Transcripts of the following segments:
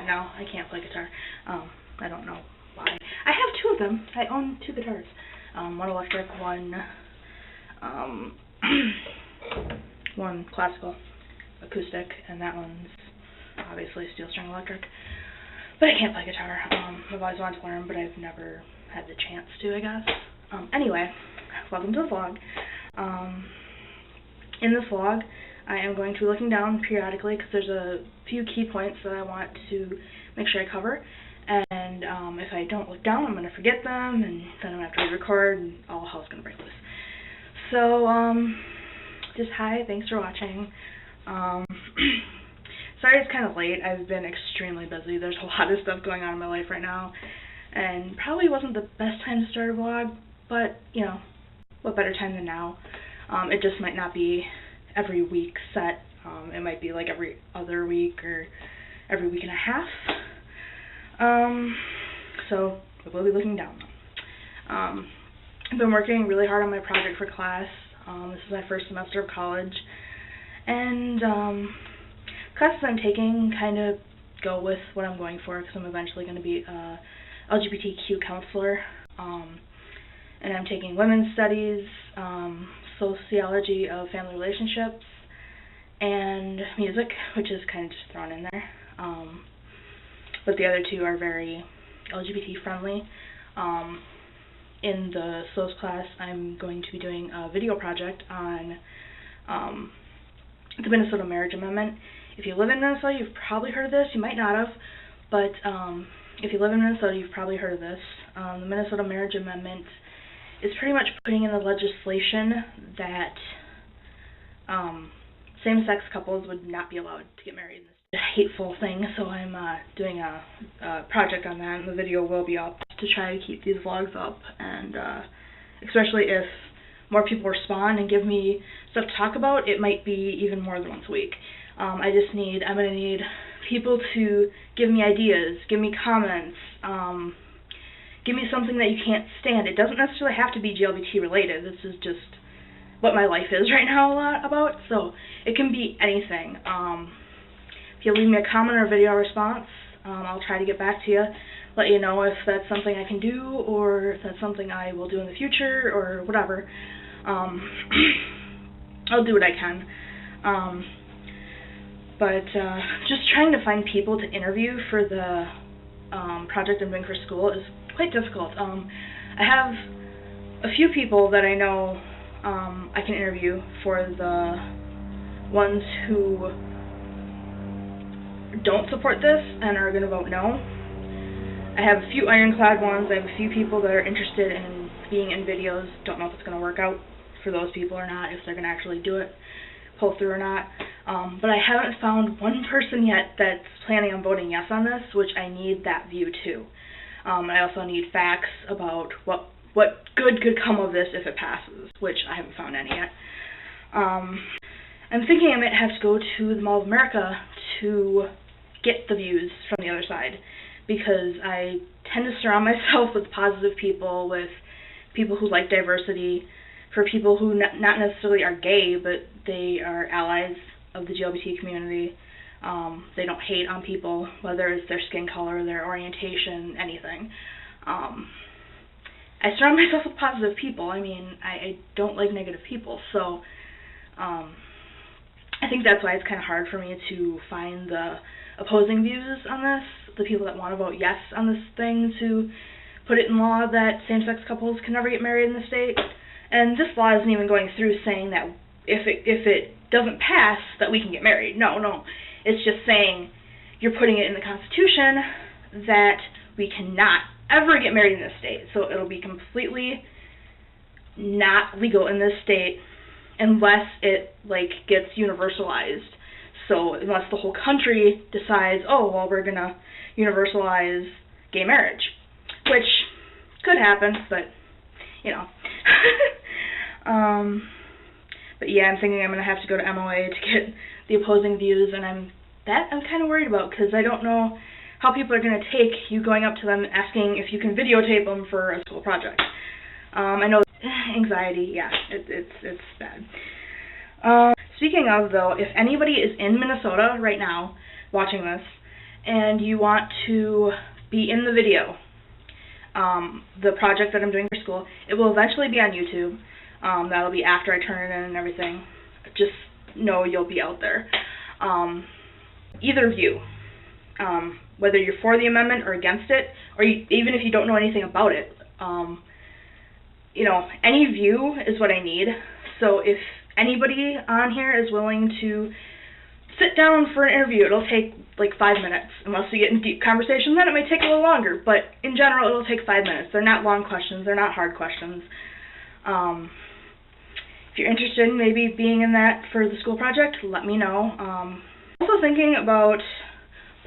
No, I can't play guitar. I don't know why. I have two of them. I own two guitars. One electric, one classical acoustic, and that one's obviously steel string electric. But I can't play guitar. I've always wanted to learn, but I've never had the chance to, I guess. Anyway, welcome to the vlog. In this vlog, I am going to be looking down periodically because there's a few key points that I want to make sure I cover. And if I don't look down, I'm going to forget them, and then I'm going to have to re-record, and all hell's going to break loose. So, just hi, thanks for watching. Sorry it's kind of late. I've been extremely busy. There's a lot of stuff going on in my life right now, and probably wasn't the best time to start a vlog, but, you know, what better time than now? It just might not be every week set. It might be like every other week or every week and a half. So I will be looking down. I've been working really hard on my project for class. This is my first semester of college, and classes I'm taking kind of go with what I'm going for, because I'm eventually going to be a LGBTQ counselor, and I'm taking women's studies, sociology of family relationships, and music, which is kind of just thrown in there. But the other two are very LGBT friendly. In the SOS class, I'm going to be doing a video project on the Minnesota Marriage Amendment. If you live in Minnesota, you've probably heard of this. You might not have, but if you live in Minnesota, you've probably heard of this. The Minnesota Marriage Amendment is pretty much putting in the legislation that same-sex couples would not be allowed to get married. It's a hateful thing, so I'm doing a project on that, and the video will be up to try to keep these vlogs up, and especially if more people respond and give me stuff to talk about, it might be even more than once a week. I'm going to need people to give me ideas, give me comments, give me something that you can't stand. It doesn't necessarily have to be GLBT related. This is just what my life is right now a lot about, so it can be anything. If you leave me a comment or a video response, I'll try to get back to you, let you know if that's something I can do, or if that's something I will do in the future, or whatever. I'll do what I can. But just trying to find people to interview for the project I'm doing for school is quite difficult. I have a few people that I know I can interview for the ones who don't support this and are going to vote no. I have a few ironclad ones. I have a few people that are interested in being in videos. Don't know if it's going to work out for those people or not, if they're going to actually do it, pull through or not. But I haven't found one person yet that's planning on voting yes on this, which I need that view too. I also need facts about what good could come of this if it passes, which I haven't found any yet. I'm thinking I might have to go to the Mall of America to get the views from the other side, because I tend to surround myself with positive people, with people who like diversity, for people who not necessarily are gay, but they are allies of the GLBT community. They don't hate on people, whether it's their skin color, their orientation, anything. I surround myself with positive people. I mean, I don't like negative people, so I think that's why it's kind of hard for me to find the opposing views on this, the people that want to vote yes on this thing to put it in law that same-sex couples can never get married in the state. And this law isn't even going through saying that if it doesn't pass, that we can get married. No. It's just saying you're putting it in the Constitution that we cannot ever get married in this state. So it'll be completely not legal in this state unless it, like, gets universalized. So unless the whole country decides, oh, well, we're going to universalize gay marriage, which could happen, but, you know. But yeah, I'm thinking I'm going to have to go to MOA to get the opposing views, and I'm kind of worried about, because I don't know how people are going to take you going up to them asking if you can videotape them for a school project. I know anxiety, yeah, it's bad. Speaking of, though, if anybody is in Minnesota right now watching this and you want to be in the video, the project that I'm doing for school, it will eventually be on YouTube. That'll be after I turn it in and everything. Just know you'll be out there. Either view, whether you're for the amendment or against it, or even if you don't know anything about it, you know, any view is what I need. So if anybody on here is willing to sit down for an interview, it'll take like 5 minutes. Unless we get in deep conversation, then it may take a little longer, but in general it'll take 5 minutes. They're not long questions, they're not hard questions. If you're interested in maybe being in that for the school project, let me know. Also thinking about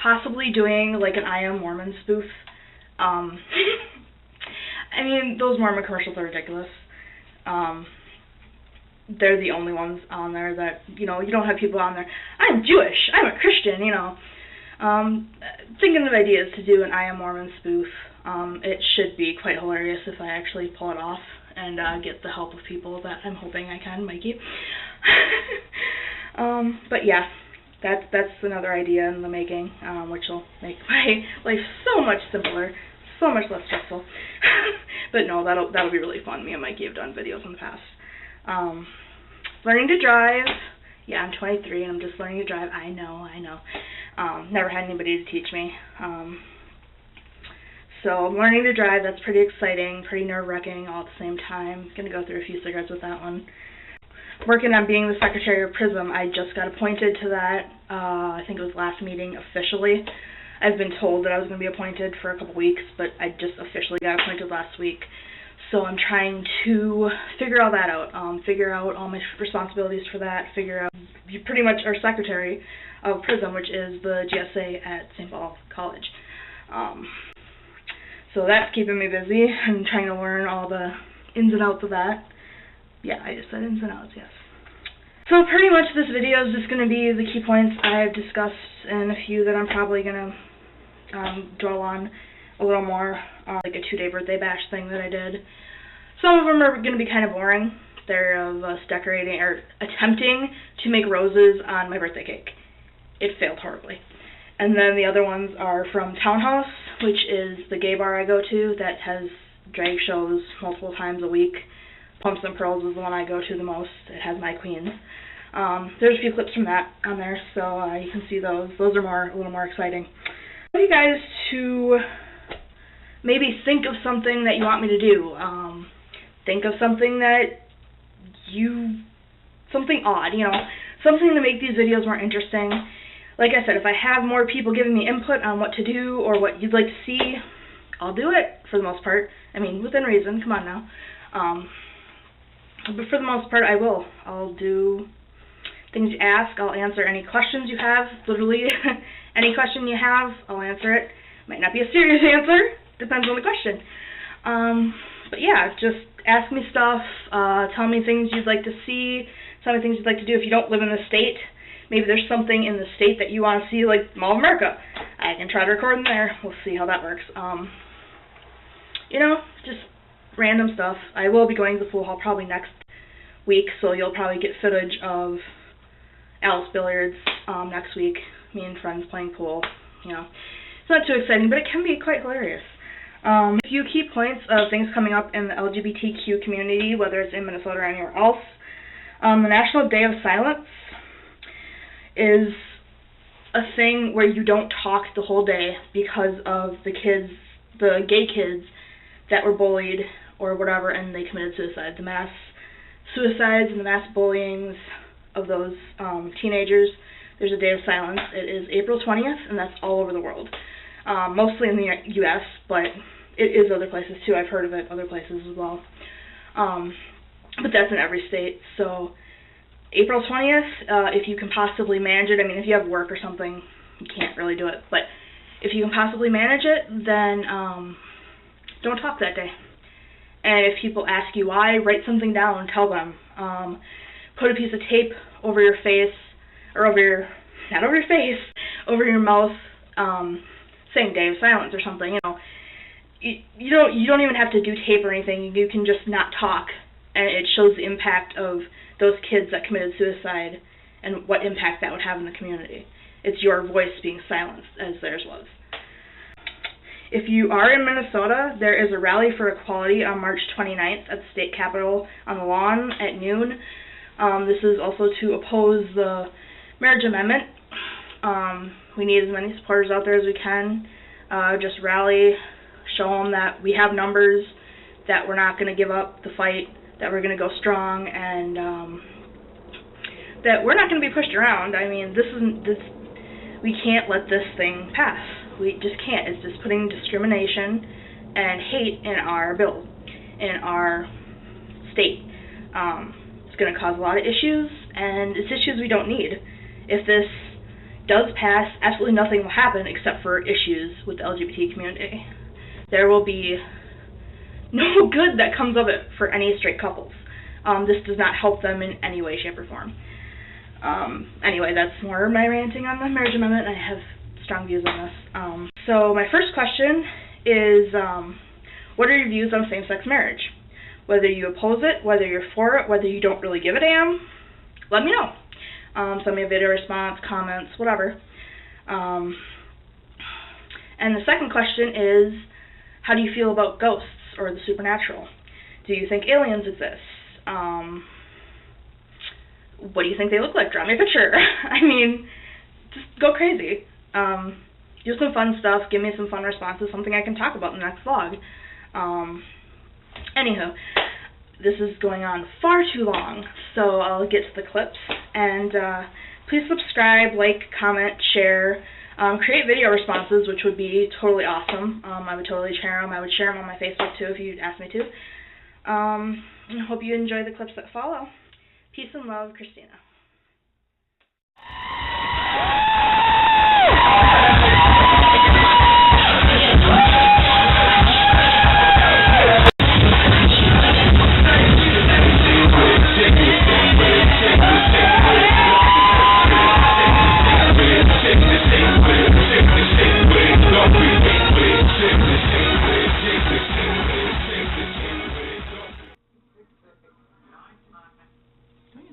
possibly doing like an I Am Mormon spoof. I mean, those Mormon commercials are ridiculous. They're the only ones on there that, you know, you don't have people on there, I'm Jewish, I'm a Christian, you know. Thinking of ideas to do an I Am Mormon spoof. It should be quite hilarious if I actually pull it off and get the help of people that I'm hoping I can, Mikey. But yeah, that's another idea in the making, which will make my life so much simpler, so much less stressful. But no, that'll be really fun. Me and Mikey have done videos in the past. Learning to drive. Yeah, I'm 23 and I'm just learning to drive. I know. Never had anybody to teach me. So I'm learning to drive. That's pretty exciting, pretty nerve-wracking all at the same time. Gonna go through a few cigarettes with that one. Working on being the secretary of PRISM. I just got appointed to that. I think it was last meeting officially. I've been told that I was going to be appointed for a couple weeks, but I just officially got appointed last week. So I'm trying to figure all that out, figure out all my responsibilities for that, figure out, you pretty much are secretary of PRISM, which is the GSA at St. Paul College. So that's keeping me busy and trying to learn all the ins and outs of that. Yeah, I just said ins and outs, yes. So pretty much this video is just going to be the key points I've discussed and a few that I'm probably going to dwell on a little more, like a 2-day birthday bash thing that I did. Some of them are going to be kind of boring. They're of us decorating or attempting to make roses on my birthday cake. It failed horribly. And then the other ones are from Townhouse, which is the gay bar I go to that has drag shows multiple times a week. Pumps and Pearls is the one I go to the most. It has my queens. There's a few clips from that on there, so you can see those. Those are a little more exciting. I want you guys to maybe think of something that you want me to do. Think of something something odd, you know, something to make these videos more interesting. Like I said, if I have more people giving me input on what to do or what you'd like to see, I'll do it for the most part. I mean, within reason, come on now. But for the most part, I will. I'll do things you ask. I'll answer any questions you have. Literally, any question you have, I'll answer it. Might not be a serious answer. Depends on the question. But yeah, just ask me stuff. Tell me things you'd like to see. Tell me things you'd like to do if you don't live in the state. Maybe there's something in the state that you want to see, like Mall of America. I can try to record in there. We'll see how that works. You know, just random stuff. I will be going to the pool hall probably next week, so you'll probably get footage of Alice Billiards next week. Me and friends playing pool. You know, it's not too exciting, but it can be quite hilarious. A few key points of things coming up in the LGBTQ community, whether it's in Minnesota or anywhere else. The National Day of Silence is a thing where you don't talk the whole day because of the gay kids that were bullied or whatever, and they committed suicide. The mass suicides and the mass bullyings of those teenagers, there's a day of silence. It is April 20th, and that's all over the world. Mostly in the U.S., but it is other places too. I've heard of it other places as well. But that's in every state. So April 20th, if you can possibly manage it, I mean, if you have work or something, you can't really do it, but if you can possibly manage it, then don't talk that day. And if people ask you why, write something down, tell them. Put a piece of tape over your face, or over your mouth, saying Day of Silence or something, you know. You don't even have to do tape or anything. You can just not talk, and it shows the impact of those kids that committed suicide and what impact that would have in the community. It's your voice being silenced, as theirs was. If you are in Minnesota, there is a rally for equality on March 29th at the state capitol on the lawn at noon. This is also to oppose the marriage amendment. We need as many supporters out there as we can. Just rally, show them that we have numbers, that we're not going to give up the fight, that we're going to go strong, and that we're not going to be pushed around. I mean, we can't let this thing pass. We just can't. It's just putting discrimination and hate in our bill, in our state. It's going to cause a lot of issues, and it's issues we don't need. If this does pass, absolutely nothing will happen except for issues with the LGBT community. There will be no good that comes of it for any straight couples. This does not help them in any way, shape, or form. Anyway, that's more my ranting on the marriage amendment. I have strong views on this. So my first question is, what are your views on same-sex marriage? Whether you oppose it, whether you're for it, whether you don't really give a damn, let me know. Send me a video response, comments, whatever. And the second question is, how do you feel about ghosts or the supernatural? Do you think aliens exist? What do you think they look like? Draw me a picture. I mean, just go crazy. Do some fun stuff. Give me some fun responses, something I can talk about in the next vlog. Anywho, this is going on far too long, so I'll get to the clips. And please subscribe, like, comment, share. Create video responses, which would be totally awesome. I would totally share them. I would share them on my Facebook, too, if you'd ask me to. And I hope you enjoy the clips that follow. Peace and love, Christina.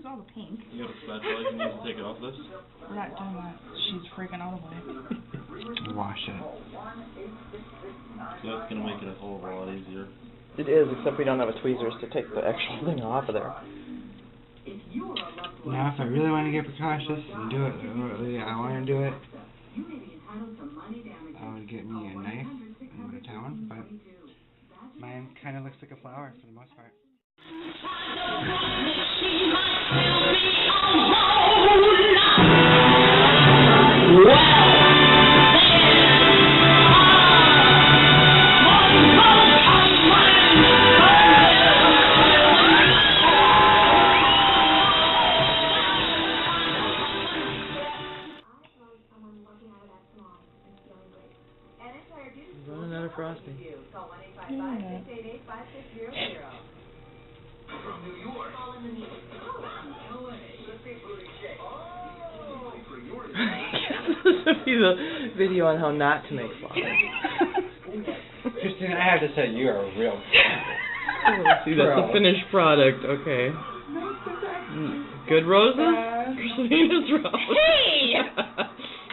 All the pink. You got a spatula you can use to take it off this? We're not doing that. She's freaking out about it. Wash it. So that's going to make it a whole lot easier. It is, except we don't have a tweezers to take the actual thing off of there. Now, if I really want to get precautious and do it the way I want to do it, I would get me a knife and go to town, but mine kind of looks like a flower for the most part. Running out of frosting. This would be the video on how not to make flowers. Christina, I have to say, you are a real See, that's the finished product, okay. Good roses? Christina's rose. Hey!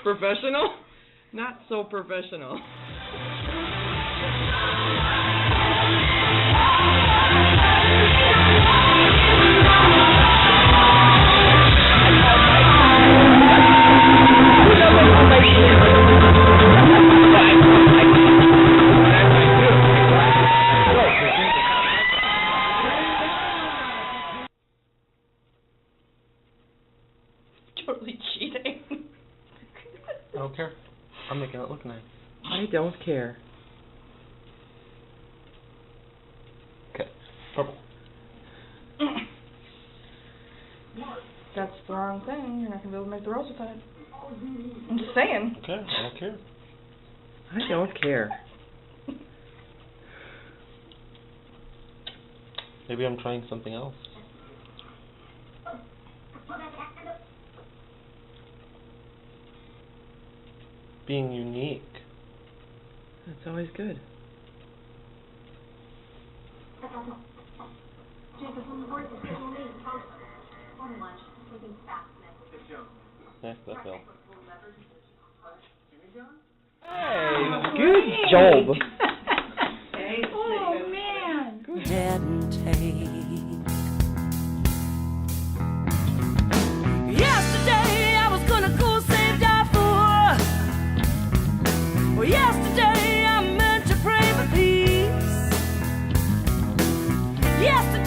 Professional? Not so professional. Totally cheating. I don't care. I'm making it look nice. I don't care. Okay. Purple. That's the wrong thing. You're not going to be able to make the rose with that. I'm just saying. Okay, I don't care. I don't care. Maybe I'm trying something else. Being unique. That's always good. Yes, that fell. Good job. Oh man. Head and take. Yesterday I was gonna go save Darfur. Well, yesterday I meant to pray for peace. Yesterday